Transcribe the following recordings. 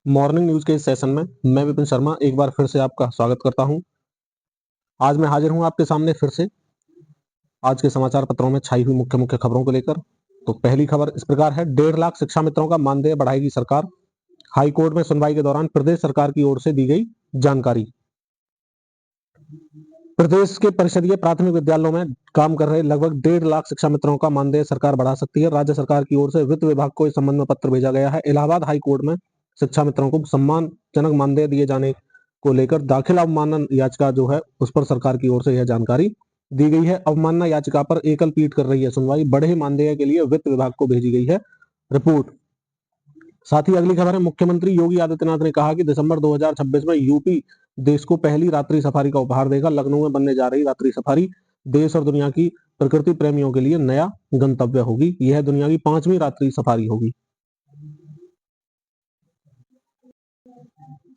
Morning news के इस session में मैं विपिन शर्मा एक बार फिर से आपका स्वागत करता हूं। आज मैं हाजिर हूं आपके सामने फिर से आज के समाचार पत्रों में छाई हुई मुख्य मुख्य खबरों को लेकर। तो पहली खबर इस प्रकार है, 1.5 लाख शिक्षा मित्रों का मानदेय बढ़ाएगी सरकार। हाई कोर्ट में सुनवाई के दौरान प्रदेश सरकार की ओर से दी गई जानकारी। प्रदेश के परिषदीय प्राथमिक विद्यालयों में काम कर रहे लगभग 1.5 लाख शिक्षा मित्रों का मानदेय सरकार बढ़ा सकती है। राज्य सरकार की ओर से वित्त विभाग को इस संबंध में पत्र भेजा गया है। इलाहाबाद हाई कोर्ट में शिक्षा मित्रों को सम्मानजनक मानदेय दिए जाने को लेकर दाखिल अवमानना याचिका जो है उस पर सरकार की ओर से यह जानकारी दी गई है। अवमानना याचिका पर एकल पीठ कर रही है सुनवाई। बढ़े मानदेय के लिए वित्त विभाग को भेजी गई है रिपोर्ट। साथ ही अगली खबर है, मुख्यमंत्री योगी आदित्यनाथ ने कहा कि दिसंबर 2026 में यूपी देश को पहली रात्रि सफारी का उपहार देगा। लखनऊ में बनने जा रही रात्रि सफारी देश और दुनिया की प्रकृति प्रेमियों के लिए नया गंतव्य होगी। यह दुनिया की 5वीं रात्रि सफारी होगी।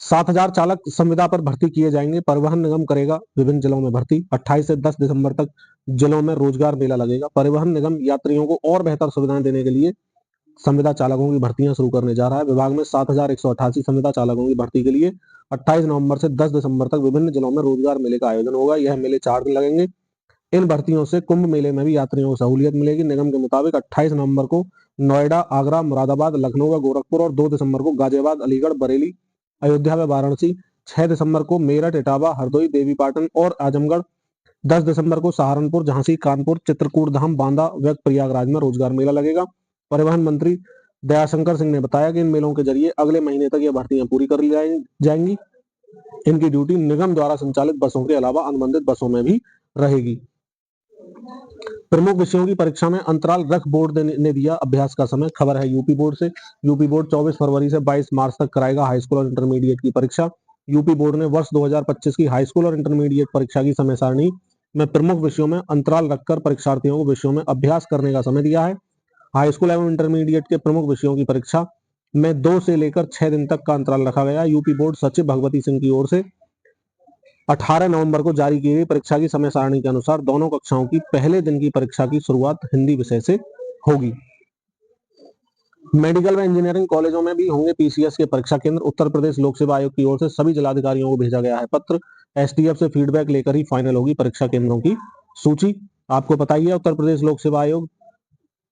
7,000 चालक संविदा पर भर्ती किए जाएंगे। परिवहन निगम करेगा विभिन्न जिलों में भर्ती। 28 से 10 दिसंबर तक जिलों में रोजगार मेला लगेगा। परिवहन निगम यात्रियों को और बेहतर सुविधाएं देने के लिए संविदा चालकों की भर्तियां शुरू करने जा रहा है। विभाग में 7,188 संविदा चालकों की भर्ती के लिए 28 नवंबर से 10 दिसंबर तक विभिन्न जिलों में रोजगार मेले का आयोजन होगा। यह मेले 4 दिन लगेंगे। इन भर्तियों से कुंभ मेले में भी यात्रियों को सहूलियत मिलेगी। निगम के मुताबिक 28 नवंबर को नोएडा, आगरा, मुरादाबाद, लखनऊ व गोरखपुर और 2 दिसंबर को गाजियाबाद, अलीगढ़, बरेली, अयोध्या व वाराणसी, 6 दिसंबर को मेरठ, इटावा, हरदोई, देवीपाटन और आजमगढ़, 10 दिसंबर को सहारनपुर, झांसी, कानपुर, चित्रकूट धाम, बांदा व प्रयागराज में रोजगार मेला लगेगा। परिवहन मंत्री दयाशंकर सिंह ने बताया कि इन मेलों के जरिए अगले महीने तक ये भर्तियां पूरी कर ली जाएंगी। इनकी ड्यूटी निगम द्वारा संचालित बसों के अलावा अनुबंधित बसों में भी रहेगी। प्रमुख विषयों की परीक्षा में अंतराल रख बोर्ड ने दिया अभ्यास का समय। खबर है यूपी बोर्ड से। यूपी बोर्ड 24 फरवरी से 22 मार्च तक कराएगा हाई स्कूल और इंटरमीडिएट की परीक्षा। यूपी बोर्ड ने वर्ष 2025 की हाई स्कूल और इंटरमीडिएट परीक्षा की समय सारणी में प्रमुख विषयों में अंतराल रखकर परीक्षार्थियों को विषयों में अभ्यास करने का समय दिया है। हाई स्कूल एवं इंटरमीडिएट के प्रमुख विषयों की परीक्षा में 2 से लेकर 6 दिन तक का अंतराल रखा गया। यूपी बोर्ड सचिव भगवती सिंह की ओर से 18 नवंबर को जारी की गई परीक्षा की समय सारणी के अनुसार दोनों कक्षाओं की पहले दिन की परीक्षा की शुरुआत हिंदी विषय से होगी। मेडिकल व इंजीनियरिंग कॉलेजों में भी होंगे पीसीएस के परीक्षा केंद्र। उत्तर प्रदेश लोक सेवा आयोग की ओर से सभी जिलाधिकारियों को भेजा गया है पत्र। एसटीएफ से फीडबैक लेकर ही फाइनल होगी परीक्षा केंद्रों की सूची। आपको पता ही है, उत्तर प्रदेश लोक सेवा आयोग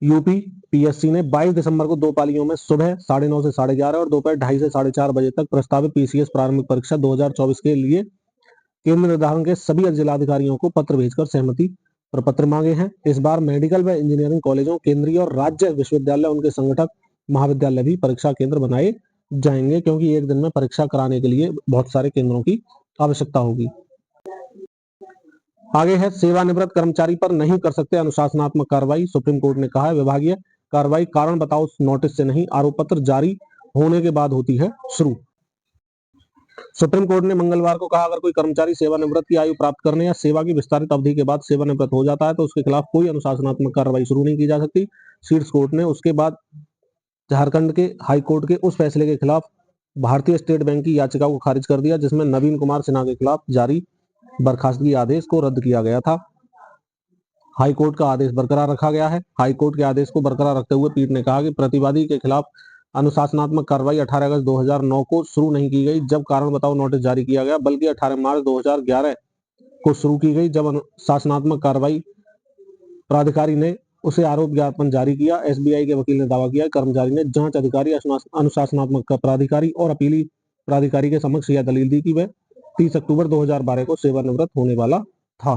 यूपी पीएससी ने 22 दिसंबर को 2 पालियों में सुबह 9:30 से 11:30 और दोपहर 2:30 से 4:30 बजे तक प्रस्तावित पीसीएस प्रारंभिक परीक्षा 2024 के लिए केंद्र निर्धारण के सभी जिलाधिकारियों को पत्र भेजकर सहमति प्रपत्र मांगे हैं। इस बार मेडिकल व इंजीनियरिंग कॉलेजों, केंद्रीय और राज्य विश्वविद्यालय, उनके संगठक महाविद्यालय भी परीक्षा केंद्र बनाए जाएंगे, क्योंकि एक दिन में परीक्षा कराने के लिए बहुत सारे केंद्रों की आवश्यकता होगी। आगे है, सेवानिवृत्त कर्मचारी पर नहीं कर सकते अनुशासनात्मक कार्रवाई। सुप्रीम कोर्ट ने कहा है विभागीय कार्रवाई कारण बताओ नोटिस से नहीं, आरोप पत्र जारी होने के बाद होती है शुरू। सुप्रीम कोर्ट ने मंगलवार को कहा, अगर कोई कर्मचारी सेवानिवृत्त की आयु प्राप्त करने या सेवा की विस्तारित अवधि के बाद सेवानिवृत्त हो जाता है तो उसके खिलाफ कोई अनुशासनात्मक कार्रवाई शुरू नहीं की जा सकती। शीर्ष कोर्ट ने उसके बाद झारखंड के हाई कोर्ट के उस फैसले के खिलाफ भारतीय स्टेट बैंक की याचिका को खारिज कर दिया, जिसमें नवीन कुमार सिन्हा के खिलाफ जारी बर्खास्तगी आदेश को रद्द किया गया था। हाई कोर्ट का आदेश बरकरार रखा गया है। हाई कोर्ट के आदेश को बरकरार रखते हुए पीठ ने कहा कि प्रतिवादी के खिलाफ अनुशासनात्मक कार्रवाई 18 अगस्त 2009 को शुरू नहीं की गई, जब कारण बताओ नोटिस जारी किया गया, बल्कि 18 मार्च 2011 को शुरू की गई, जब अनुशासनात्मक कार्रवाई प्राधिकारी ने उसे आरोप ज्ञापन जारी किया। एसबीआई के वकील ने दावा किया, कर्मचारी ने जांच अधिकारी, अनुशासनात्मक प्राधिकारी और अपीली प्राधिकारी के समक्ष यह दलील दी कि वह 30 अक्टूबर 2012 को सेवानिवृत्त होने वाला था।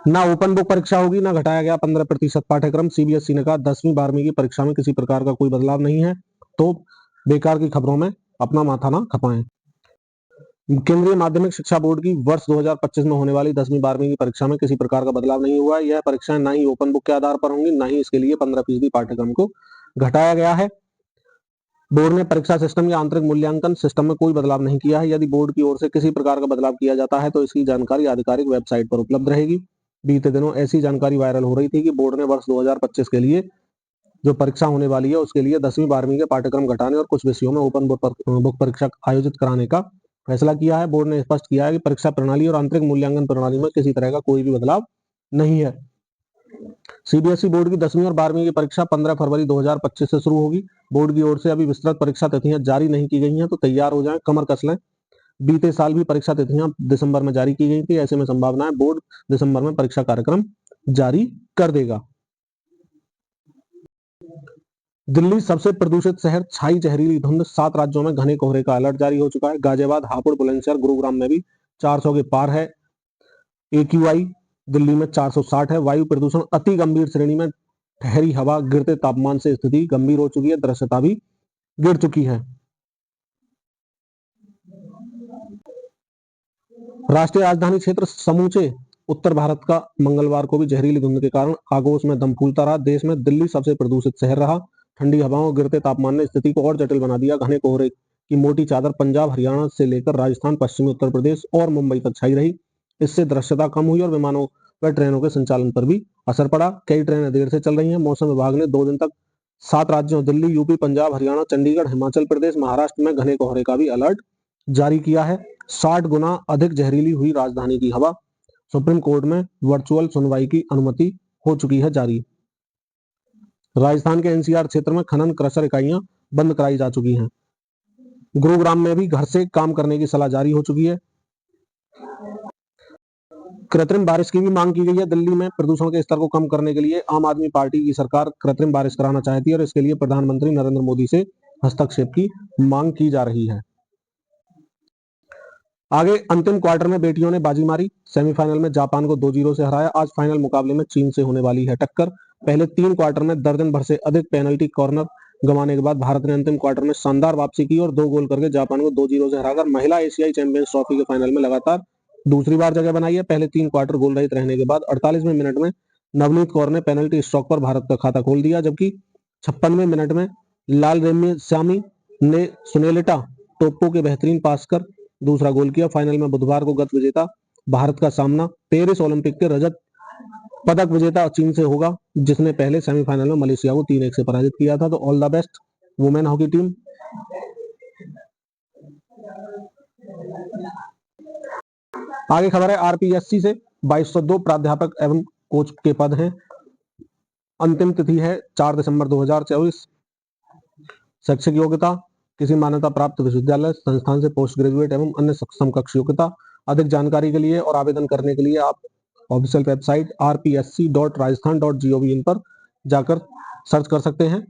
ना ओपन बुक परीक्षा होगी, ना घटाया गया 15% पाठ्यक्रम। सीबीएसई ने कहा 10वीं 12वीं की परीक्षा में किसी प्रकार का कोई बदलाव नहीं है, तो बेकार की खबरों में अपना माथा ना खपाएं। केंद्रीय माध्यमिक शिक्षा बोर्ड की वर्ष 2025 में होने वाली 10वीं 12वीं की परीक्षा में किसी प्रकार का बदलाव नहीं हुआ है। यह परीक्षाएं ना ही ओपन बुक के आधार पर होंगी, ना ही इसके लिए 15% पाठ्यक्रम को घटाया गया है। बोर्ड ने परीक्षा सिस्टम या आंतरिक मूल्यांकन सिस्टम में कोई बदलाव नहीं किया है। यदि बोर्ड की ओर से किसी प्रकार का बदलाव किया जाता है तो इसकी जानकारी आधिकारिक वेबसाइट पर उपलब्ध रहेगी। बीते दिनों ऐसी जानकारी वायरल हो रही थी कि बोर्ड ने वर्ष 2025 के लिए जो परीक्षा होने वाली है उसके लिए 10वीं 12वीं के पाठ्यक्रम घटाने और कुछ विषयों में ओपन बुक परीक्षा आयोजित कराने का फैसला किया है। बोर्ड ने स्पष्ट किया है कि परीक्षा प्रणाली और आंतरिक मूल्यांकन प्रणाली में किसी तरह का कोई भी बदलाव नहीं है। सीबीएसई बोर्ड की 10वीं और 12वीं की परीक्षा 15 फरवरी 2025 से शुरू होगी। बोर्ड की ओर से अभी विस्तृत परीक्षा तिथियां जारी नहीं की गई हैं, तो तैयार हो जाएं, कमर कस लें। बीते साल भी परीक्षा तिथियां दिसंबर में जारी की गई थी, ऐसे में संभावना है बोर्ड दिसंबर में परीक्षा कार्यक्रम जारी कर देगा। दिल्ली सबसे प्रदूषित शहर, छाई जहरीली धुंध, 7 राज्यों में घने कोहरे का अलर्ट जारी हो चुका है। गाजियाबाद, हापुड़, बुलंदशहर, गुरुग्राम में भी 400 के पार है। AQI दिल्ली में 460 है। वायु प्रदूषण अति गंभीर श्रेणी में, ठहरी हवा, गिरते तापमान से स्थिति गंभीर हो चुकी है, दृश्यता भी गिर चुकी है। राष्ट्रीय राजधानी क्षेत्र समूचे उत्तर भारत का मंगलवार को भी जहरीली धुंध के कारण आगोश में दम फूलता रहा। देश में दिल्ली सबसे प्रदूषित शहर रहा। ठंडी हवाओं और गिरते तापमान ने स्थिति को और जटिल बना दिया। घने कोहरे की मोटी चादर पंजाब, हरियाणा से लेकर राजस्थान, पश्चिमी उत्तर प्रदेश और मुंबई तक छाई रही। इससे दृश्यता कम हुई और विमानों व ट्रेनों के संचालन पर भी असर पड़ा। कई ट्रेनें देर से चल रही हैं। मौसम विभाग ने 2 दिन तक 7 राज्यों दिल्ली, यूपी, पंजाब, हरियाणा, चंडीगढ़, हिमाचल प्रदेश, महाराष्ट्र में घने कोहरे का भी अलर्ट जारी किया है। 60 गुना अधिक जहरीली हुई राजधानी की हवा। सुप्रीम कोर्ट में वर्चुअल सुनवाई की अनुमति हो चुकी है जारी। राजस्थान के NCR क्षेत्र में खनन क्रशर इकाइयां बंद कराई जा चुकी हैं। गुरुग्राम में भी घर से काम करने की सलाह जारी हो चुकी है। कृत्रिम बारिश की भी मांग की गई है। दिल्ली में प्रदूषण के स्तर को कम करने के लिए आम आदमी पार्टी की सरकार कृत्रिम बारिश कराना चाहती है और इसके लिए प्रधानमंत्री नरेंद्र मोदी से हस्तक्षेप की मांग की जा रही है। आगे अंतिम क्वार्टर में बेटियों ने बाजी मारी। सेमीफाइनल में जापान को 2-0 से हराया। आज फाइनल मुकाबले में चीन से होने वाली है टक्कर। पहले 3 क्वार्टर में दर्जन भर से अधिक पेनल्टी कॉर्नर गंवाने के बाद भारत ने अंतिम क्वार्टर में शानदार वापसी की और 2 गोल करके जापान को 2-0 से हराकर महिला एशियाई चैंपियंस ट्रॉफी के फाइनल में लगातार दूसरी बार जगह बनाई है। पहले 3 क्वार्टर गोल रहित रहने के बाद 48वें मिनट में नवनीत कौर ने पेनल्टी स्ट्रोक पर भारत का खाता खोल दिया, जबकि 56वें मिनट में लाल रेम्सियामी ने सुनेलिटा टोप्पो के बेहतरीन पास कर दूसरा गोल किया। फाइनल में बुधवार को गत विजेता भारत का सामना पेरिस ओलंपिक के रजत पदक विजेता चीन से होगा, जिसने पहले सेमीफाइनल में मलेशिया को 3-1 से पराजित किया था। तो all the best women hockey team. आगे खबर है RPSC से 2202 प्राध्यापक एवं कोच के पद हैं। अंतिम तिथि है 4 दिसंबर 2024। शैक्षिक योग्यता किसी मान्यता प्राप्त विश्वविद्यालय संस्थान से पोस्ट ग्रेजुएट एवं अन्य समकक्ष योग्यता। अधिक जानकारी के लिए और आवेदन करने के लिए आप ऑफिशियल वेबसाइट rpsc.rajasthan.gov पर जाकर सर्च कर सकते हैं।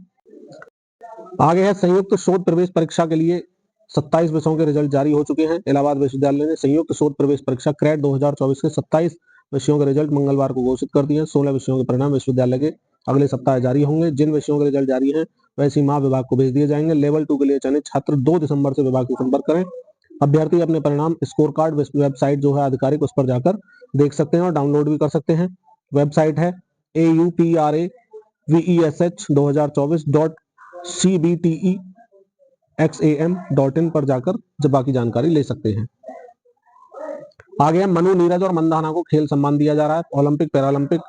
आगे है संयुक्त शोध प्रवेश परीक्षा के लिए 27 विषयों के रिजल्ट जारी हो चुके हैं। इलाहाबाद विश्वविद्यालय ने संयुक्त शोध प्रवेश परीक्षा क्रेट 2024 के 27 विषयों के रिजल्ट मंगलवार को घोषित कर दिए हैं। 16 विषयों के परिणाम विश्वविद्यालय के अगले सप्ताह जारी होंगे। जिन विषयों के रिजल्ट जारी हैं वैसी माह विभाग को भेज दिए जाएंगे। लेवल 2 के लिए चयनित छात्र 2 दिसंबर से विभाग से संपर्क करें। अभ्यर्थी अपने परिणाम स्कोर कार्ड वेबसाइट जो है आधिकारिक, उस पर जाकर देख सकते हैं और डाउनलोड भी कर सकते हैं। वेबसाइट है aupravesh.cbteexam.in पर जाकर जब बाकी जानकारी ले सकते हैं। आगे मनु, नीरज और मंदाना को खेल सम्मान दिया जा रहा है। ओलंपिक, पैरालंपिक,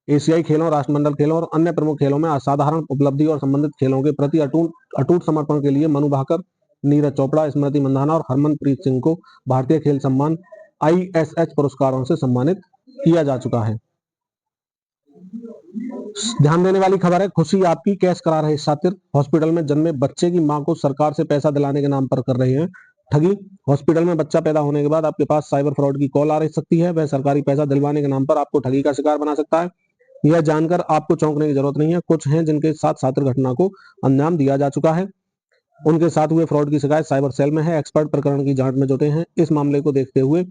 एशियाई खेलों, राष्ट्रमंडल खेलों और अन्य प्रमुख खेलों में असाधारण उपलब्धि और संबंधित खेलों के प्रति अटूट समर्पण के लिए मनु भाकर, नीरज चोपड़ा, स्मृति मंदाना और हरमनप्रीत सिंह को भारतीय खेल सम्मान ISH पुरस्कारों से सम्मानित किया जा चुका है। ध्यान देने वाली खबर है, खुशी आपकी, कैश करा रहे शातिर। हॉस्पिटल में जन्मे बच्चे की मां को सरकार से पैसा दिलाने के नाम पर कर रहे हैं ठगी। हॉस्पिटल में बच्चा पैदा होने के बाद आपके पास साइबर फ्रॉड की कॉल आ रही सकती है। वह सरकारी पैसा दिलवाने के नाम पर आपको ठगी का शिकार बना सकता है। यह जानकर आपको चौंकने की जरूरत नहीं है। कुछ हैं जिनके साथ शातिर घटना को अंजाम दिया जा चुका है। उनके साथ हुए फ्रॉड की शिकायत साइबर सेल में है। एक्सपर्ट प्रकरण की जांच में जुटे हैं। इस मामले को देखते हुए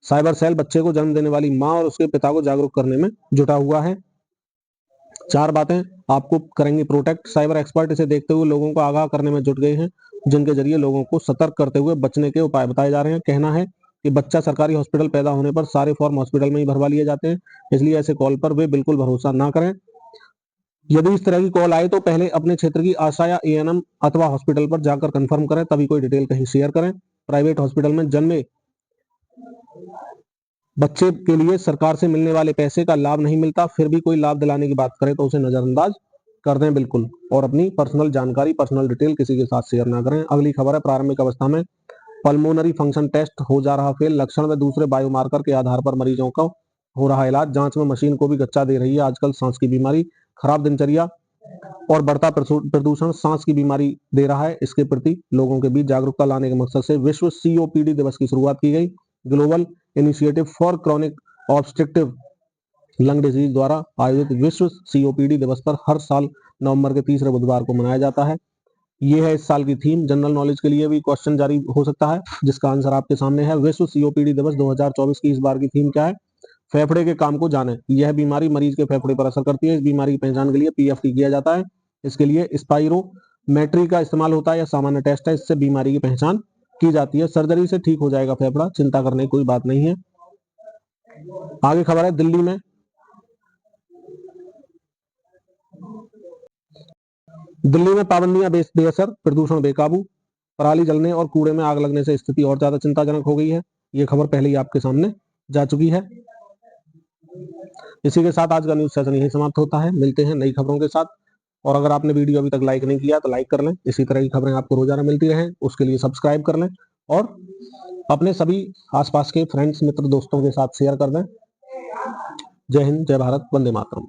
साइबर सेल बच्चे को जन्म देने वाली मां और उसके पिता को जागरूक करने में जुटा हुआ है। 4 बातें आपको करेंगी प्रोटेक्ट। साइबर एक्सपर्ट इसे देखते हुए लोगों को आगाह करने में जुट गए हैं, जिनके जरिए लोगों को सतर्क करते हुए बचने के उपाय बताए जा रहे हैं। कहना है कि बच्चा सरकारी हॉस्पिटल पैदा होने पर सारे फॉर्म हॉस्पिटल में ही भरवा लिए जाते हैं, इसलिए ऐसे कॉल पर वे बिल्कुल भरोसा ना करें। यदि इस तरह की कॉल आए तो पहले अपने क्षेत्र की आशा या ANM अथवा हॉस्पिटल पर जाकर कंफर्म करें, तभी कोई डिटेल कहीं शेयर करें। प्राइवेट हॉस्पिटल में जन्मे बच्चे के लिए सरकार से मिलने वाले पैसे का लाभ नहीं मिलता, फिर भी कोई लाभ दिलाने की बात करे तो उसे नजरअंदाज कर दें बिल्कुल। और अपनी पर्सनल जानकारी, पर्सनल डिटेल किसी के साथ शेयर ना करें। अगली खबर है, प्रारंभिक अवस्था में पल्मोनरी फंक्शन टेस्ट हो जा रहा फेल। लक्षण व दूसरे बायोमार्कर के आधार पर मरीजों को हो रहा इलाज, जांच में मशीन को भी गच्चा दे रही है आजकल सांस की बीमारी, खराब दिनचर्या और बढ़ता प्रदूषण सांस की बीमारी दे रहा है। इसके प्रति लोगों के बीच जागरूकता लाने के मकसद से विश्व सीओपीडी दिवस की शुरुआत की गई। Global initiative for chronic obstructive lung disease द्वारा आयोजित विश्व सीओपीडी दिवस पर हर साल नवंबर के तीसरे बुधवार को मनाया जाता है। ये है इस साल की थीम। जनरल नॉलेज के लिए भी क्वेश्चन जारी हो सकता है, जिसका आंसर आपके सामने है। विश्व सीओपीडी दिवस 2024 की इस बार की थीम क्या है? फेफड़े के काम को जाने। यह बीमारी मरीज के फेफड़े पर असर करती है। इस बीमारी की पहचान के लिए पीएफटी किया जाता है। इसके लिए स्पाइरोमेट्री का इस्तेमाल होता है या सामान्य टेस्ट है। इससे बीमारी की पहचान की जाती है। सर्जरी से ठीक हो जाएगा फेफड़ा, चिंता करने की कोई बात नहीं है। आगे खबर है दिल्ली में पाबंदियां बेअसर, प्रदूषण बेकाबू, पराली जलने और कूड़े में आग लगने से स्थिति और ज्यादा चिंताजनक हो गई है। ये खबर पहले ही आपके सामने जा चुकी है। इसी के साथ आज का न्यूज सेशन यही समाप्त होता है। मिलते हैं नई खबरों के साथ। और अगर आपने वीडियो अभी तक लाइक नहीं किया तो लाइक कर लें। इसी तरह की खबरें आपको रोजाना मिलती रहें, उसके लिए सब्सक्राइब कर लें और अपने सभी आसपास के फ्रेंड्स, मित्र, दोस्तों के साथ शेयर कर दें। जय हिंद, जय भारत, वंदे मातरम।